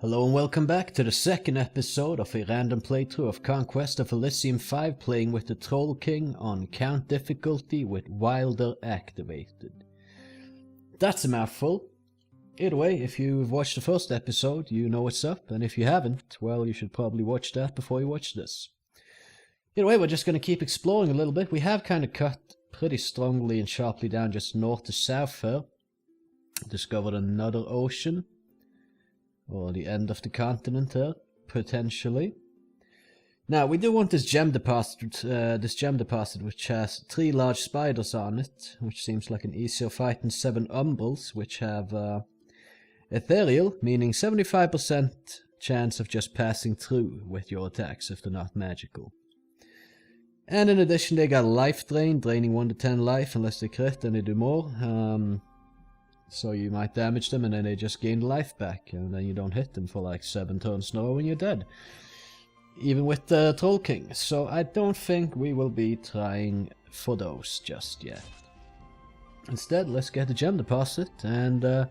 Hello and welcome back to the second episode of a random playthrough of Conquest of Elysium 5, playing with the Troll King on count difficulty with Wilder activated. That's a mouthful. Either way, if you've watched the first episode, you know what's up, and if you haven't, well, you should probably watch that before you watch this. Either way, we're just going to keep exploring a little bit. We have kind of cut pretty strongly and sharply down just north to south here. Discovered another ocean. Or the end of the continent here, potentially. Now, we do want this gem deposit, which has 3 large spiders on it, which seems like an easier fight than 7 umbrals, which have ethereal, meaning 75% chance of just passing through with your attacks if they're not magical. And in addition, they got life drain, draining 1 to 10 life unless they crit, then they do more. So you might damage them and then they just gain life back, and then you don't hit them for like 7 turns in a row and you're dead. Even with the Troll King. So I don't think we will be trying for those just yet. Instead, let's get the gem deposit, and if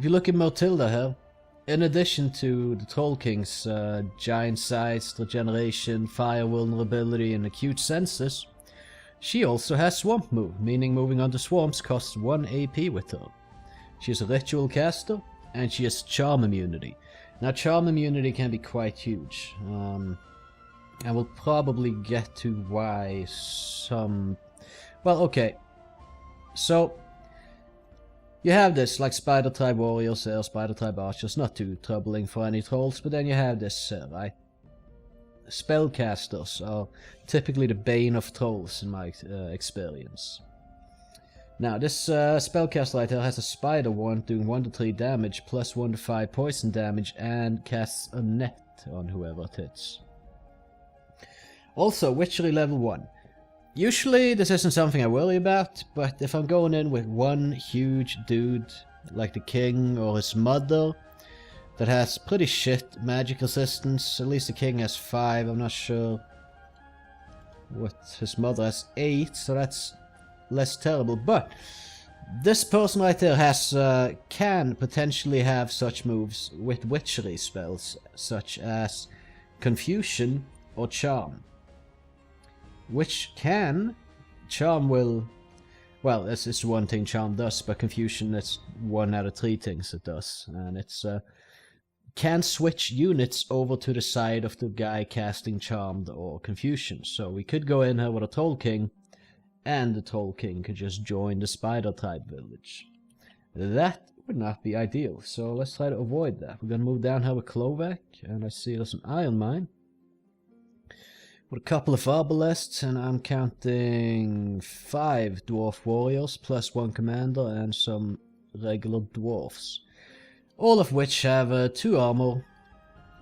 you look at Matilda here, in addition to the Troll King's giant size, regeneration, fire vulnerability and acute senses, she also has Swamp Move, meaning moving onto swamps costs 1 AP with her. She is a ritual caster, and she has charm immunity. Now, charm immunity can be quite huge, and we'll probably get to why some... Well, okay. So, you have this, like Spider Tribe Warriors or Spider Tribe Archers, not too troubling for any trolls, but then you have this, right? Spellcasters are typically the bane of trolls in my experience. Now, this spellcaster right here has a spider wand doing 1 to 3 damage, plus 1 to 5 poison damage, and casts a net on whoever it hits. Also, Witchery level 1. Usually, this isn't something I worry about, but if I'm going in with one huge dude, like the king or his mother, that has pretty shit magic resistance, at least the king has 5, I'm not sure what his mother has 8, so that's less terrible, but this person right there has can potentially have such moves with witchery spells, such as Confusion or Charm. Which can... Charm will... Well, this is one thing Charm does, but Confusion is 1 out of 3 things it does, and it's can switch units over to the side of the guy casting Charmed or Confusion. So we could go in here with a Troll King, and the Troll King could just join the Spider Tribe village. That would not be ideal, so let's try to avoid that. We're gonna move down here with Clovac, and I see there's an Iron Mine. With a couple of Arbalests, and I'm counting 5 Dwarf Warriors, plus 1 Commander, and some regular Dwarfs. All of which have 2 armor,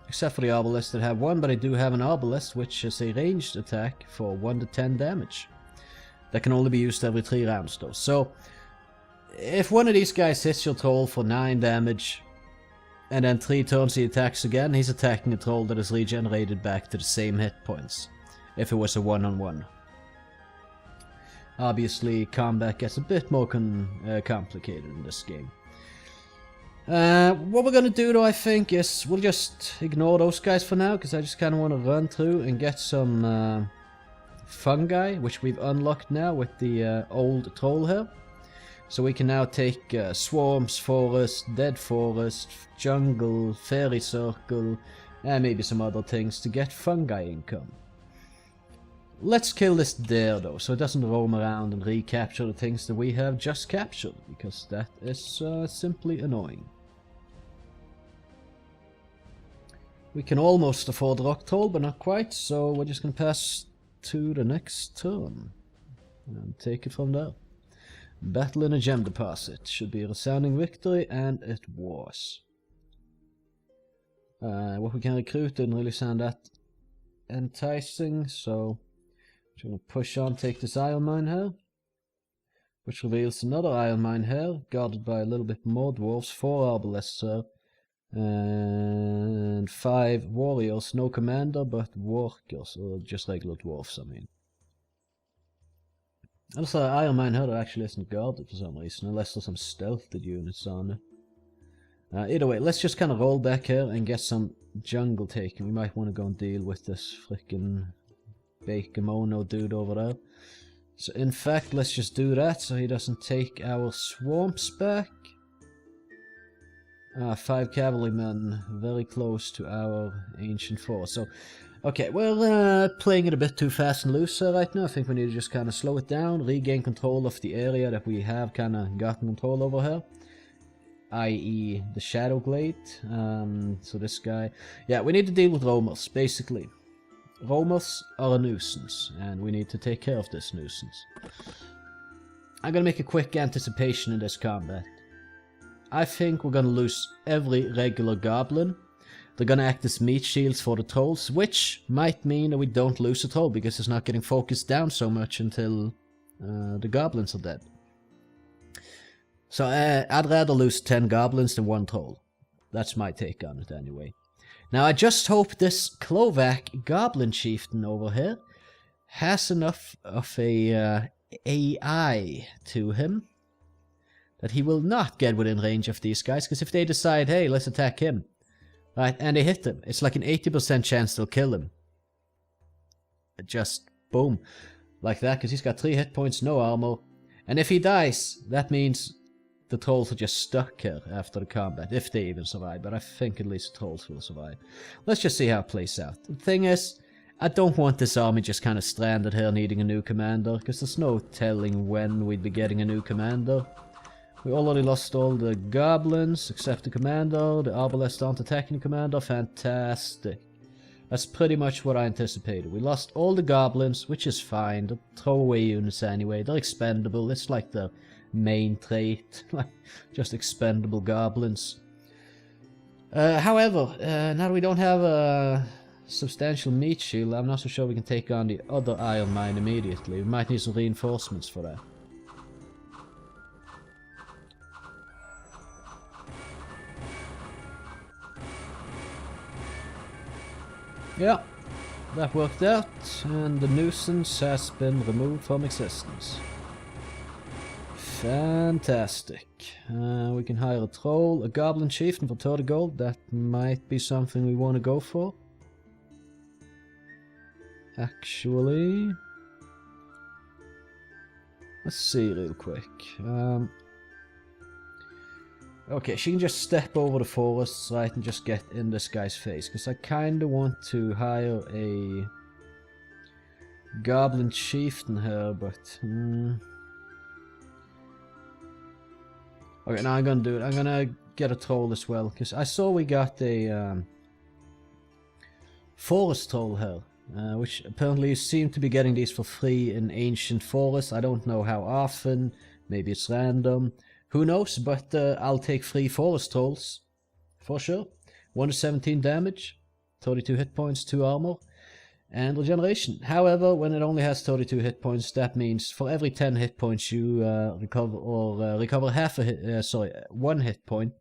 except for the Arbalest that have 1, but I do have an Arbalest, which is a ranged attack for 1 to 10 damage. That can only be used every 3 rounds though. So, if one of these guys hits your troll for 9 damage, and then 3 turns he attacks again, he's attacking a troll that is regenerated back to the same hit points, if it was a one-on-one. Obviously, combat gets a bit more complicated in this game. What we're gonna do though, I think, is we'll just ignore those guys for now, because I just kind of want to run through and get some... fungi, which we've unlocked now with the old troll here. So we can now take swamps, forest, dead forest, jungle, fairy circle, and maybe some other things to get fungi income. Let's kill this deer though, so it doesn't roam around and recapture the things that we have just captured, because that is simply annoying. We can almost afford rock troll, but not quite, so we're just gonna pass to the next turn and take it from there. Battle in a gem deposit should be a resounding victory, and it was. What we can recruit didn't really sound that enticing, so I'm going to push on, take this iron mine here, which reveals another iron mine here, guarded by a little bit more dwarves, 4 arbalests here, and 5 warriors, no commander, but workers, or just regular dwarfs, I mean. Also, Iron Mine here actually isn't guarded for some reason, unless there's some stealthed units on it. Either way, let's just kind of roll back here and get some jungle taken. We might want to go and deal with this freaking Bakemono dude over there. So in fact, let's just do that so he doesn't take our swamps back. 5 cavalrymen, very close to our ancient force. So, okay, we're playing it a bit too fast and loose right now. I think we need to just kind of slow it down, regain control of the area that we have kind of gotten control over here. I.e. the Shadow Glade. So this guy. Yeah, we need to deal with roamers, basically. Roamers are a nuisance, and we need to take care of this nuisance. I'm gonna make a quick anticipation in this combat. I think we're gonna lose every regular goblin. They're gonna act as meat shields for the trolls, which might mean that we don't lose a troll because it's not getting focused down so much until the goblins are dead. So I'd rather lose 10 goblins than 1 troll. That's my take on it anyway. Now I just hope this Klovac goblin chieftain over here has enough of a AI to him that he will not get within range of these guys, because if they decide, hey, let's attack him, right, and they hit him, it's like an 80% chance they'll kill him. Just boom, like that, because he's got 3 hit points, no armor, and if he dies, that means the trolls are just stuck here after the combat, if they even survive, but I think at least the trolls will survive. Let's just see how it plays out. The thing is, I don't want this army just kind of stranded here needing a new commander, because there's no telling when we'd be getting a new commander. We already lost all the goblins, except the commander. The arbalests aren't attacking the commander. Fantastic. That's pretty much what I anticipated. We lost all the goblins, which is fine. They're throwaway units anyway. They're expendable. It's like the main trait. Just expendable goblins. However, now that we don't have a substantial meat shield, I'm not so sure we can take on the other iron mine immediately. We might need some reinforcements for that. Yeah, that worked out, and the nuisance has been removed from existence. Fantastic. We can hire a troll, a goblin chieftain for 30 gold. That might be something we want to go for. Actually, let's see real quick. Okay, she can just step over the forests, right, and just get in this guy's face. Because I kind of want to hire a goblin chieftain here, but... Okay, now I'm gonna do it. I'm gonna get a troll as well. Because I saw we got a forest troll here. Which apparently you seem to be getting these for free in ancient forests. I don't know how often. Maybe it's random. Who knows, but I'll take 3 forest trolls, for sure. 1 to 17 damage, 32 hit points, 2 armor, and regeneration. However, when it only has 32 hit points, that means for every 10 hit points you recover half a hit, 1 hit point.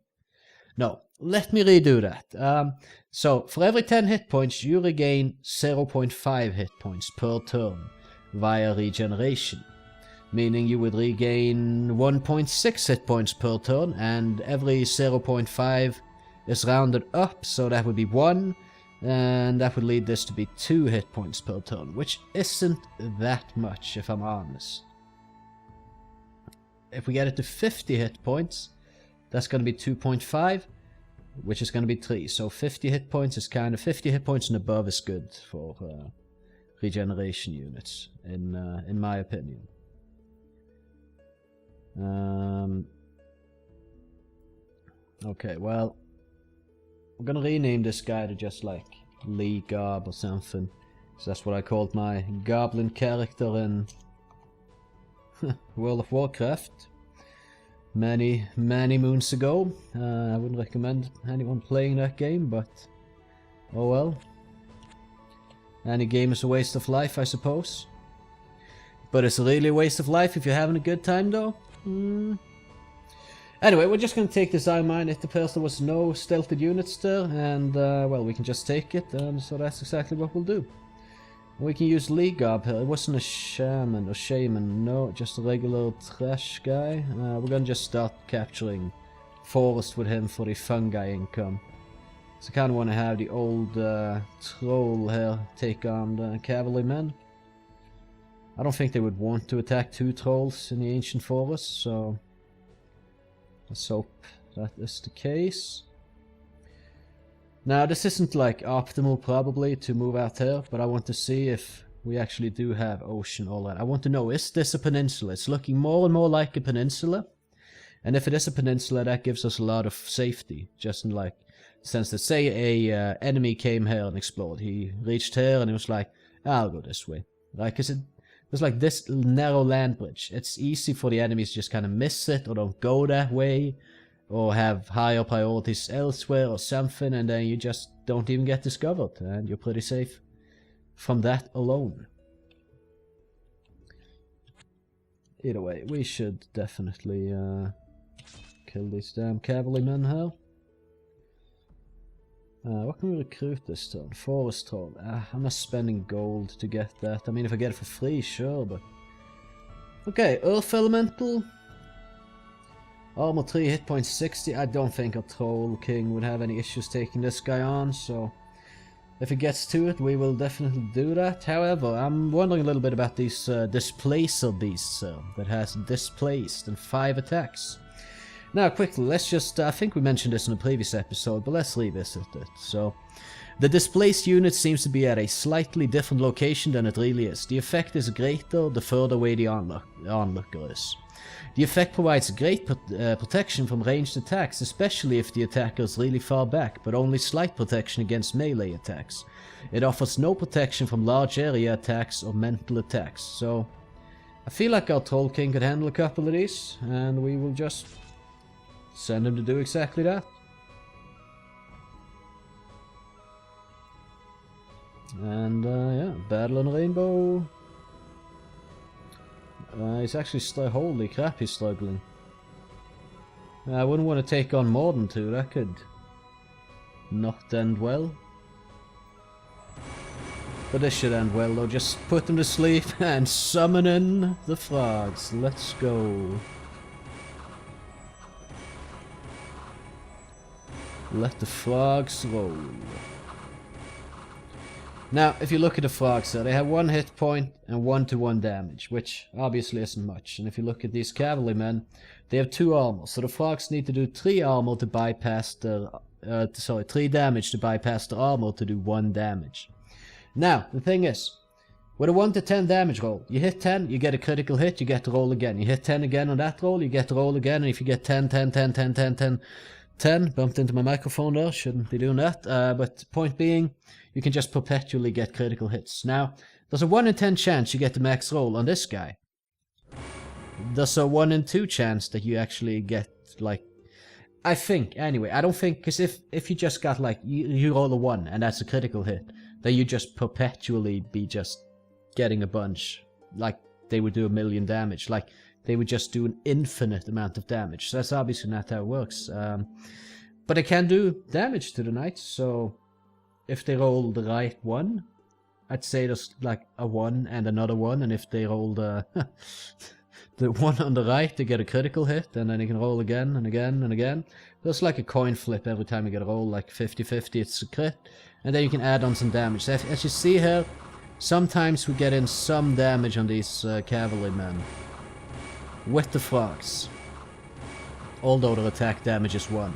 No, let me redo that. So, for every 10 hit points, you regain 0.5 hit points per turn via regeneration. Meaning you would regain 1.6 hit points per turn, and every 0.5 is rounded up, so that would be 1, and that would lead this to be 2 hit points per turn, which isn't that much, if I'm honest. If we get it to 50 hit points, that's going to be 2.5, which is going to be 3, so 50 hit points is kind of... 50 hit points and above is good for regeneration units, in my opinion. Okay, well, I'm gonna rename this guy to just like Lee Gob or something. So that's what I called my goblin character in World of Warcraft many moons ago. I wouldn't recommend anyone playing that game, but oh well. Any game is a waste of life, I suppose. But it's really a waste of life if you're having a good time, though. Anyway, we're just going to take this iron mine. It appears there was no stealthed units there, and well, we can just take it, so that's exactly what we'll do. We can use Lee Gob here. It wasn't a shaman or no, just a regular trash guy. We're going to just start capturing forest with him for the fungi income. So I kind of want to have the old troll here take on the cavalrymen. I don't think they would want to attack 2 trolls in the ancient forest, so let's hope that is the case. Now this isn't like optimal probably to move out here, but I want to see if we actually do have ocean all that. I want to know, is this a peninsula? It's looking more and more like a peninsula. And if it is a peninsula, that gives us a lot of safety. Just in like, since let's say a enemy came here and explored. He reached here and he was like, I'll go this way. Like, cause there's like this narrow land bridge. It's easy for the enemies to just kind of miss it or don't go that way. Or have higher priorities elsewhere or something, and then you just don't even get discovered, and you're pretty safe from that alone. Either way, we should definitely kill these damn cavalrymen here. What can we recruit this turn? Forest troll. I'm not spending gold to get that. I mean, if I get it for free, sure, but... Okay, Earth Elemental. Armor 3, hit points 60. I don't think a Troll King would have any issues taking this guy on, so if it gets to it, we will definitely do that. However, I'm wondering a little bit about these Displacer beasts that has displaced and 5 attacks. Now, quickly, let's just, I think we mentioned this in a previous episode, but let's revisit it. So, the displaced unit seems to be at a slightly different location than it really is. The effect is greater the further away the onlooker is. The effect provides great protection from ranged attacks, especially if the attacker is really far back, but only slight protection against melee attacks. It offers no protection from large area attacks or mental attacks, so I feel like our Troll King could handle a couple of these, and we will just send him to do exactly that. And yeah, Battle on Rainbow. He's actually holy crap, he's struggling. I wouldn't want to take on more than 2, that could not end well. But this should end well though, just put them to sleep and summon in the frogs. Let's go. Let the frogs roll. Now, if you look at the frogs here, they have 1 hit point and 1-to-1 damage, which obviously isn't much. And if you look at these cavalrymen, they have 2 armor, so the frogs need to do 3 armor to bypass their, 3 damage to bypass the armor to do 1 damage. Now, the thing is, with a 1 to 10 damage roll, you hit 10, you get a critical hit, you get to roll again. You hit 10 again on that roll, you get to roll again, and if you get 10, bumped into my microphone there, shouldn't be doing that, but point being, you can just perpetually get critical hits. Now, there's a 1 in 10 chance you get the max roll on this guy. There's a 1 in 2 chance that you actually get, like, I think, anyway, I don't think, because if you just got, like, you roll a 1 and that's a critical hit, then you just perpetually be just getting a bunch, like, they would do 1,000,000 damage, like, they would just do an infinite amount of damage. So that's obviously not how it works. But they can do damage to the knights, so if they roll the right one, I'd say there's like a 1 and another 1, and if they roll the the 1 on the right, they get a critical hit, and then you can roll again and again and again. There's like a coin flip every time you get a roll, like 50-50, it's a crit, and then you can add on some damage. As you see here, sometimes we get in some damage on these cavalrymen with the frogs, although their attack damage is 1.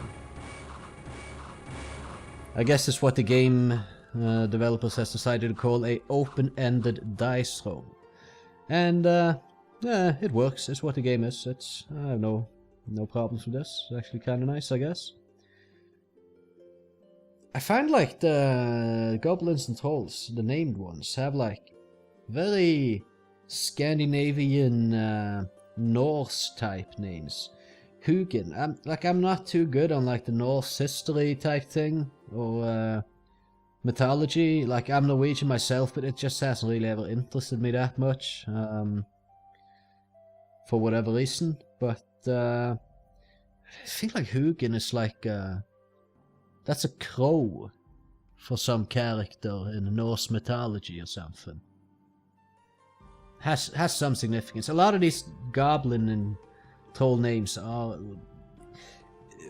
I guess it's what the game developers has decided to call a open-ended dice roll. And yeah, it works, it's what the game is. I have no problems with this. It's actually kind of nice, I guess. I find like the goblins and trolls, the named ones, have like very Scandinavian Norse type names. Hugin. I'm not too good on like the Norse history type thing or mythology. Like, I'm Norwegian myself, but it just hasn't really ever interested me that much for whatever reason. But I feel like Hugin is like that's a crow for some character in Norse mythology or something. Has some significance. A lot of these goblin and troll names are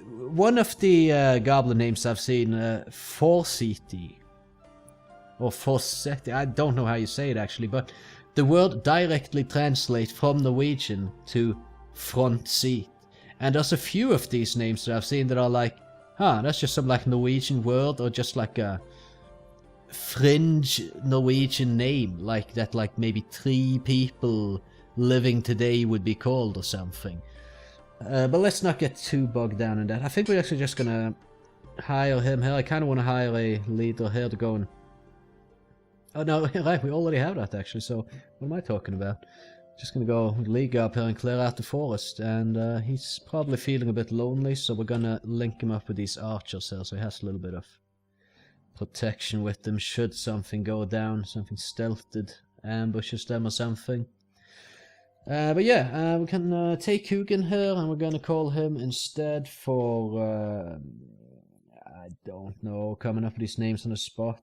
one of the goblin names I've seen, Forseti, or Forseti, I don't know how you say it actually, but the word directly translates from Norwegian to front seat. And there's a few of these names that I've seen that are like, huh, that's just some like Norwegian word, or just like a fringe Norwegian name, like that, like maybe 3 people living today would be called or something. But let's not get too bogged down in that. I think we're actually just gonna hire him here. I kind of want to hire a leader here to go and... Oh no, right, we already have that actually, so what am I talking about? Just gonna go league up here and clear out the forest, and he's probably feeling a bit lonely, so we're gonna link him up with these archers here, so he has a little bit of protection with them should something go down, something stealthed ambushes them or something. But yeah, we can take Hugin here, and we're gonna call him instead for, I don't know, coming up with these names on the spot.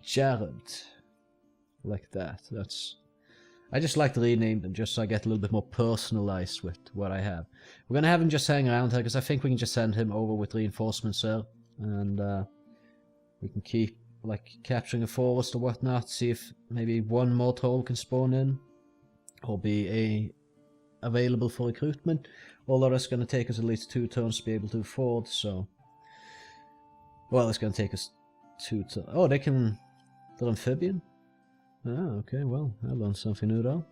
Jared. Like that. I just like to rename them just so I get a little bit more personalized with what I have. We're gonna have him just hang around here because I think we can just send him over with reinforcements there, and we can keep like capturing a forest or whatnot. See if maybe one more troll can spawn in or be available for recruitment. Although that's gonna take us at least 2 turns to be able to afford. So, well, it's gonna take us 2 turns. Oh, they're amphibian. Ah, okay, well, I learned something new though.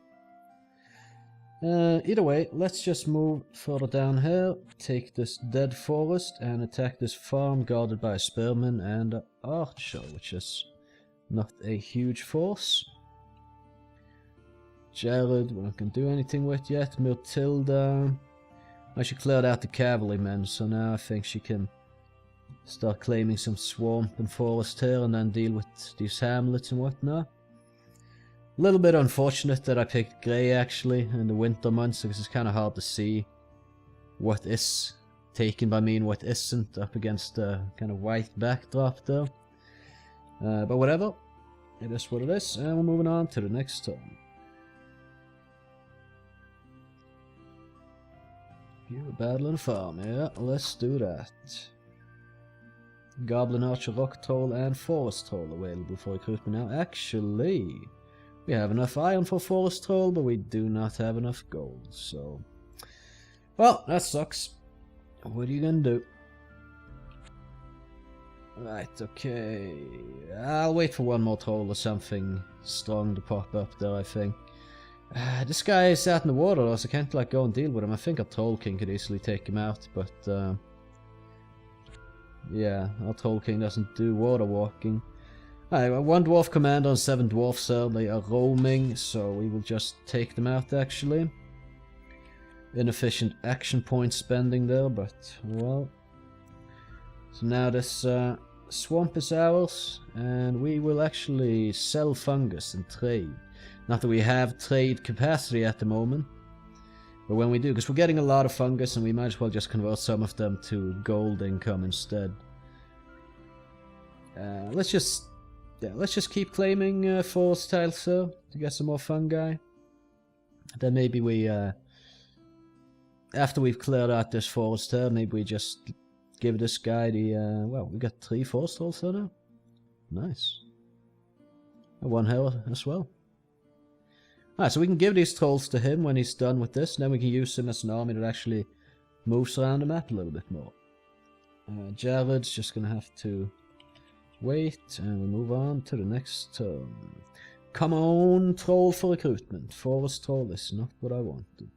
Either way, let's just move further down here, take this dead forest, and attack this farm guarded by a spearman and an archer, which is not a huge force. Jared, we're not going to do anything with yet. Myrtilda, she cleared out the cavalrymen, so now I think she can start claiming some swamp and forest here, and then deal with these hamlets and whatnot. A little bit unfortunate that I picked grey actually in the winter months, because it's kind of hard to see what is taken by me and what isn't up against the kind of white backdrop there. But whatever, it is what it is, and we're moving on to the next turn. You're battling farm, yeah, let's do that. Goblin Archer, Rock Troll and Forest Troll available for recruitment now. Actually, we have enough iron for Forest Troll, but we do not have enough gold, so... Well, that sucks. What are you gonna do? Right, okay... I'll wait for one more troll or something strong to pop up there, I think. This guy is out in the water though, so I can't like go and deal with him. I think our Troll King could easily take him out, but... yeah, our Troll King doesn't do water walking. Alright, 1 dwarf commander and 7 dwarfs there. They are roaming, so we will just take them out actually. Inefficient action point spending there, but well. So now this swamp is ours, and we will actually sell fungus and trade. Not that we have trade capacity at the moment, but when we do, because we're getting a lot of fungus and we might as well just convert some of them to gold income instead. Let's just keep claiming forest tiles here to get some more fungi. Then maybe we, after we've cleared out this forest here, maybe we just give this guy the, well, we got 3 forest trolls here now. Nice. And 1 here as well. Alright, so we can give these trolls to him when he's done with this, and then we can use him as an army that actually moves around the map a little bit more. Jared's just gonna have to wait, and we'll move on to the next turn. Come on, troll for recruitment. Forest troll is not what I wanted.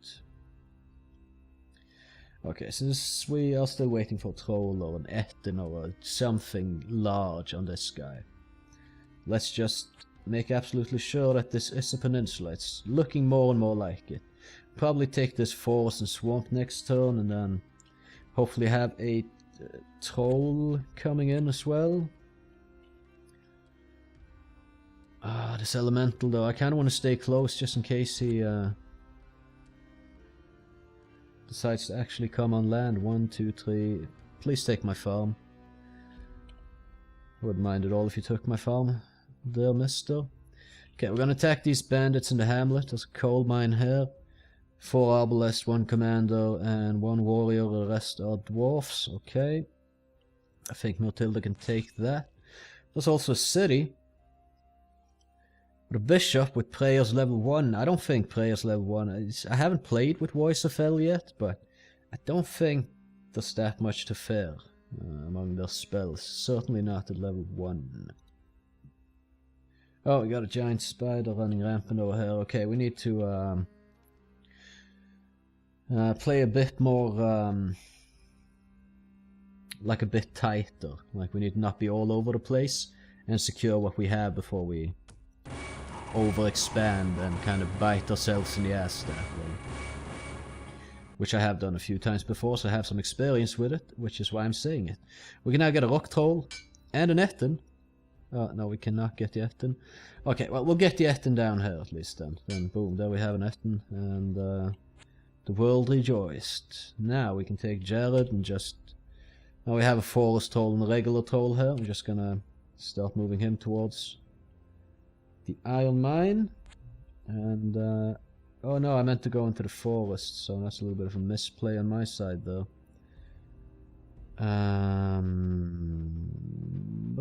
Okay, since we are still waiting for a troll or an Etten or something large on this guy, let's just make absolutely sure that this is a peninsula. It's looking more and more like it. Probably take this forest and swamp next turn, and then hopefully have a troll coming in as well. Ah, this elemental though, I kind of want to stay close just in case he decides to actually come on land. 1, 2, 3. Please take my farm. I wouldn't mind at all if you took my farm there, mister. Okay, we're gonna attack these bandits in the hamlet. There's a coal mine here. 4 arbalists, 1 commander, and 1 warrior. The rest are dwarfs. Okay. I think Matilda can take that. There's also a city. With a bishop with prayers level 1. I don't think prayers level 1. I haven't played with Voice of Hell yet, but I don't think there's that much to fear among their spells. Certainly not at level 1. Oh, we got a giant spider running rampant over here. Okay, we need to play a bit more, like a bit tighter. Like we need to not be all over the place and secure what we have before we overexpand and kind of bite ourselves in the ass that way. Which I have done a few times before, so I have some experience with it, which is why I'm saying it. We can now get a rock troll and an Etten. Oh, no, we cannot get the Etten. Okay, well, we'll get the Etten down here at least then. Then, boom, there we have an Etten, and the world rejoiced. Now we can take Jared and just... Now we have a forest troll and a regular troll here. I'm just gonna start moving him towards the iron mine. And, oh no, I meant to go into the forest, so that's a little bit of a misplay on my side though. But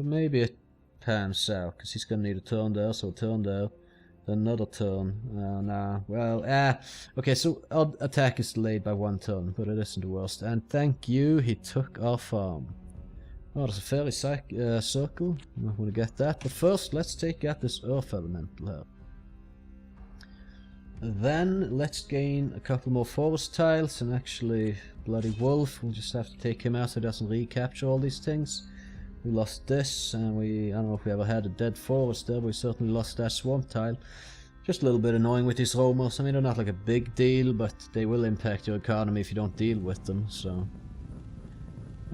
maybe it pans out, because he's going to need a turn there, so a turn there, then another turn. Nah, well, okay, so our attack is delayed by 1 turn, but it isn't the worst. And thank you, he took our farm. Oh, there's a fairy circle, I'm not going to get that, but first let's take out this earth elemental here. Then let's gain a couple more forest tiles, and actually bloody wolf, we'll just have to take him out so he doesn't recapture all these things. We lost this, and I don't know if we ever had a dead forest there, but we certainly lost that swamp tile. Just a little bit annoying with these roamers. I mean, they're not like a big deal, but they will impact your economy if you don't deal with them, so...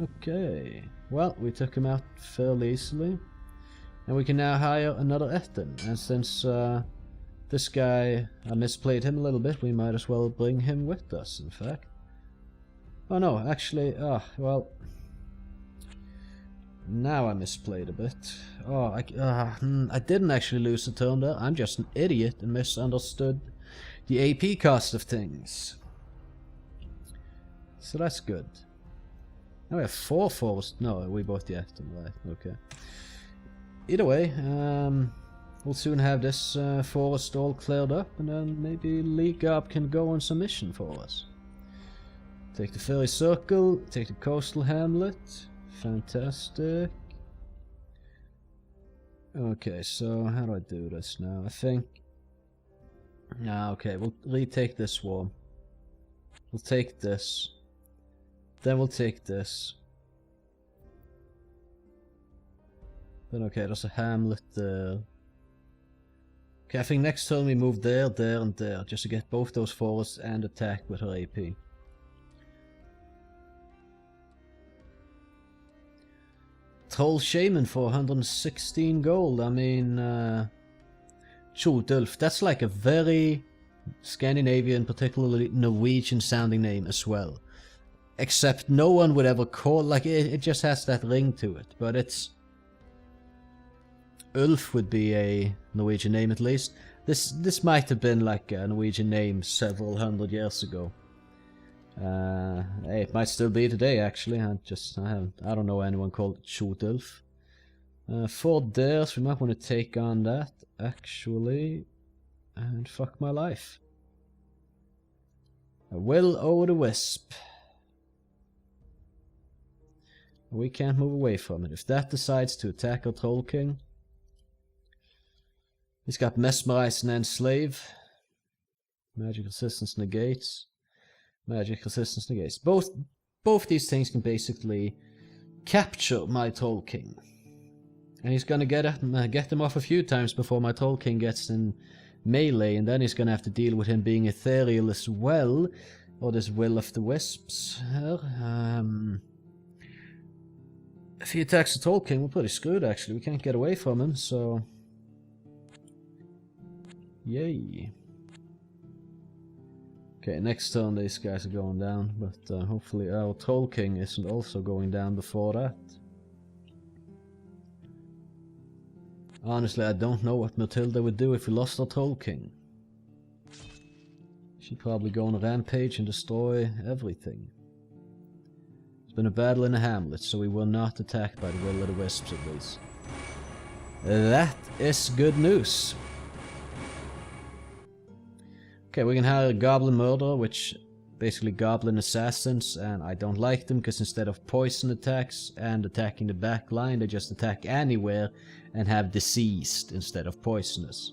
Okay, well, we took him out fairly easily. And we can now hire another Etten, and since this guy, I misplayed him a little bit, we might as well bring him with us, in fact. Oh no, actually, well... Now I misplayed a bit. Oh, I didn't actually lose a turn there. I'm just an idiot and misunderstood the AP cost of things. So that's good. Now we have 4 forest. No, we bought the Etten, right? Okay. Either way, we'll soon have this forest all cleared up, and then maybe League Up can go on some mission for us. Take the fairy circle, take the coastal hamlet. Fantastic. Okay, so how do I do this now? I think... okay, we'll retake this swarm. We'll take this. Then we'll take this. Then okay, there's a hamlet there. Okay, I think next turn we move there, there, and there, just to get both those forests and attack with her AP. Troll Shaman for 116 gold. I mean, Tjodulf, that's like a very Scandinavian, particularly Norwegian sounding name as well. Except no one would ever call, like, it just has that ring to it, but it's... Ulf would be a Norwegian name at least. This might have been like a Norwegian name several hundred years ago. Hey, it might still be today actually. I don't know anyone called Tjodulf. 4 dares, we might want to take on that actually, and fuck my life. A will over the wisp. We can't move away from it. If that decides to attack our Troll King, he's got mesmerize and enslave. Magic resistance negates. Magic resistance negates. Both these things can basically capture my Troll King. And he's gonna get them off a few times before my Troll King gets in melee, and then he's gonna have to deal with him being ethereal as well. Or this Will of the Wisps here. If he attacks the Troll King, we're pretty screwed actually. We can't get away from him, so... Yay. Okay, next turn these guys are going down, but hopefully our Troll King isn't also going down before that. Honestly, I don't know what Matilda would do if we lost our Troll King. Should probably go on a rampage and destroy everything. It's been a battle in a hamlet, so we were not attacked by the Will of the Wisps at least. That is good news. Okay, we can hire a Goblin Murderer, which basically Goblin Assassins, and I don't like them because instead of poison attacks and attacking the back line, they just attack anywhere and have deceased instead of poisonous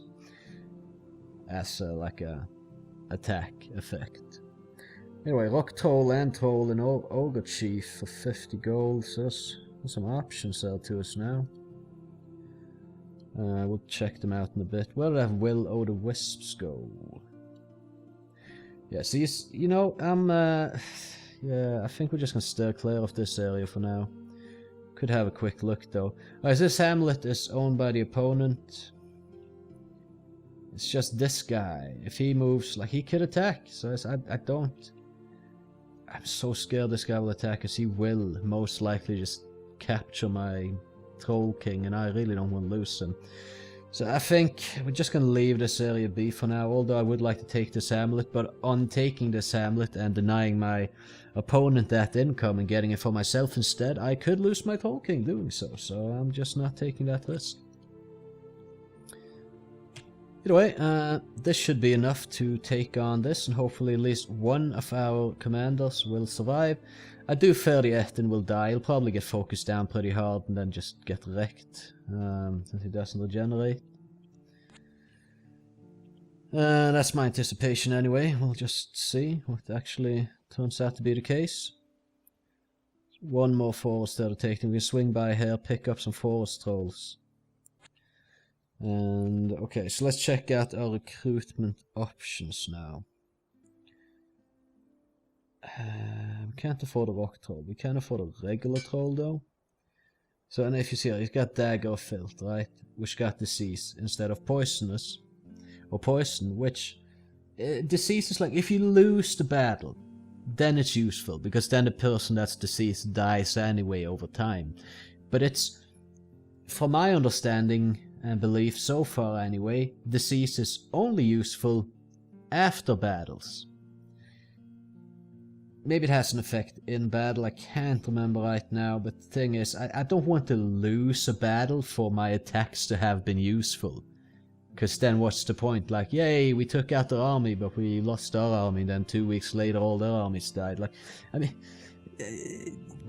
as like a attack effect. Anyway, Rock Troll, Land Troll, and Ogre Chief for 50 gold. So there's some options there to us now. We'll check them out in a bit. Where do I have Will o' the Wisps go? Yeah, so you know, yeah, I think we're just gonna steer clear of this area for now. Could have a quick look though. Alright, this hamlet is owned by the opponent. It's just this guy. If he moves, like, he could attack. So I don't. I'm so scared this guy will attack, because he will most likely just capture my Troll King, and I really don't want to lose him. So I think we're just going to leave this area be for now, although I would like to take this hamlet, but on taking this hamlet and denying my opponent that income and getting it for myself instead, I could lose my Troll King doing so, so I'm just not taking that risk. Either way, this should be enough to take on this, and hopefully at least one of our commanders will survive. I do fear the Ettin will die. He'll probably get focused down pretty hard and then just get wrecked, since he doesn't regenerate. That's my anticipation anyway. We'll just see what actually turns out to be the case. One more forest there to take. We can swing by here, pick up some forest trolls. And okay, so let's check out our recruitment options now. We can't afford a rock troll. We can afford a regular troll though. So, and if you see here, he's got Dagger of Filth, right? Which got disease instead of poisonous or poison, which disease is like if you lose the battle, then it's useful because then the person that's deceased dies anyway over time. But it's, from my understanding and belief so far anyway, disease is only useful after battles. Maybe it has an effect in battle, I can't remember right now, but the thing is, I don't want to lose a battle for my attacks to have been useful. Because then what's the point? Like, yay, we took out their army, but we lost our army, and then 2 weeks later all their armies died. Like, I mean,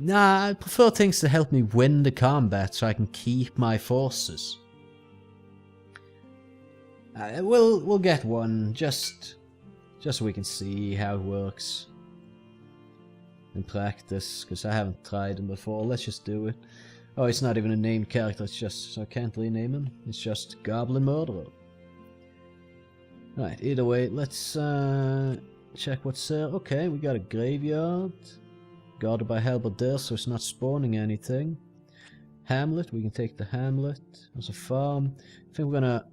nah, I prefer things to help me win the combat so I can keep my forces. We'll get one, just so we can see how it works in practice, because I haven't tried him before. Let's just do it. Oh, it's not even a named character, it's just, so I can't rename him. It's just Goblin Murderer. Right, either way, let's check what's there. Okay, we got a graveyard. Guarded by halberdiers, so it's not spawning anything. Hamlet, we can take the hamlet. There's a farm. I think we're gonna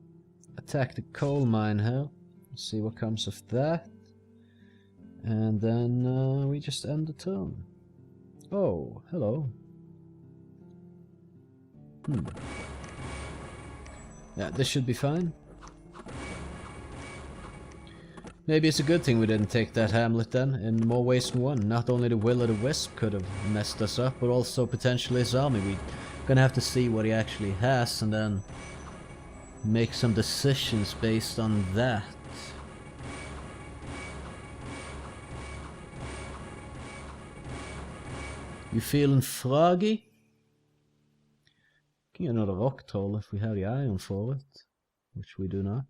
attack the coal mine here. Let's see what comes of that. And then we just end the turn. Oh, hello. Yeah, this should be fine. Maybe it's a good thing we didn't take that hamlet then, in more ways than one. Not only the Will of the Wisp could have messed us up, but also potentially his army. We're gonna have to see what he actually has and then make some decisions based on that. You feeling froggy? Can get another rock troll if we have the iron for it, which we do not.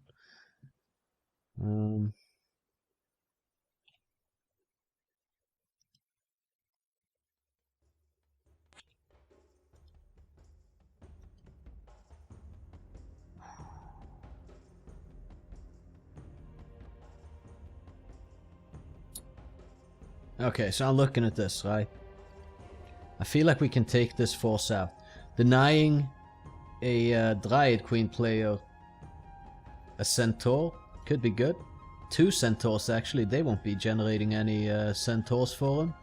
Okay, so I'm looking at this, right? I feel like we can take this force out. Denying a Dryad Queen player a Centaur could be good. 2 Centaurs actually, they won't be generating any Centaurs for him.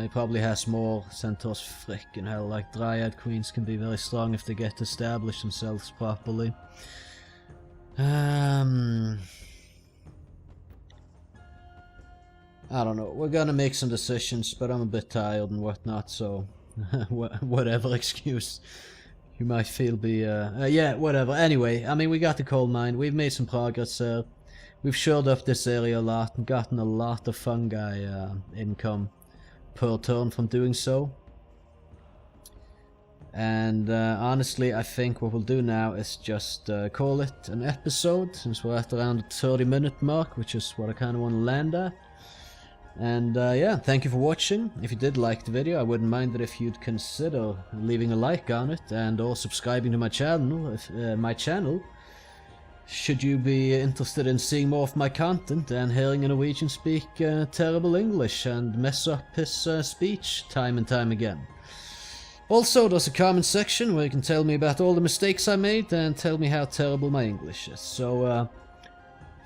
He probably has more Centaurs. Frickin' hell, like Dryad Queens can be very strong if they get to establish themselves properly. I don't know, we're gonna make some decisions, but I'm a bit tired and whatnot, so whatever excuse you might feel be, yeah, whatever. Anyway, I mean, we got the coal mine, we've made some progress there. We've shored up this area a lot and gotten a lot of fungi income per turn from doing so. And honestly, I think what we'll do now is just call it an episode, since we're at around the 30-minute mark, which is what I kind of want to land at. And yeah, thank you for watching. If you did like the video, I wouldn't mind it if you'd consider leaving a like on it and or subscribing to my channel. Should you be interested in seeing more of my content and hearing a Norwegian speak terrible English and mess up his speech time and time again. Also, there's a comment section where you can tell me about all the mistakes I made and tell me how terrible my English is. So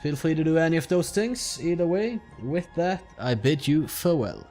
feel free to do any of those things. Either way, with that, I bid you farewell.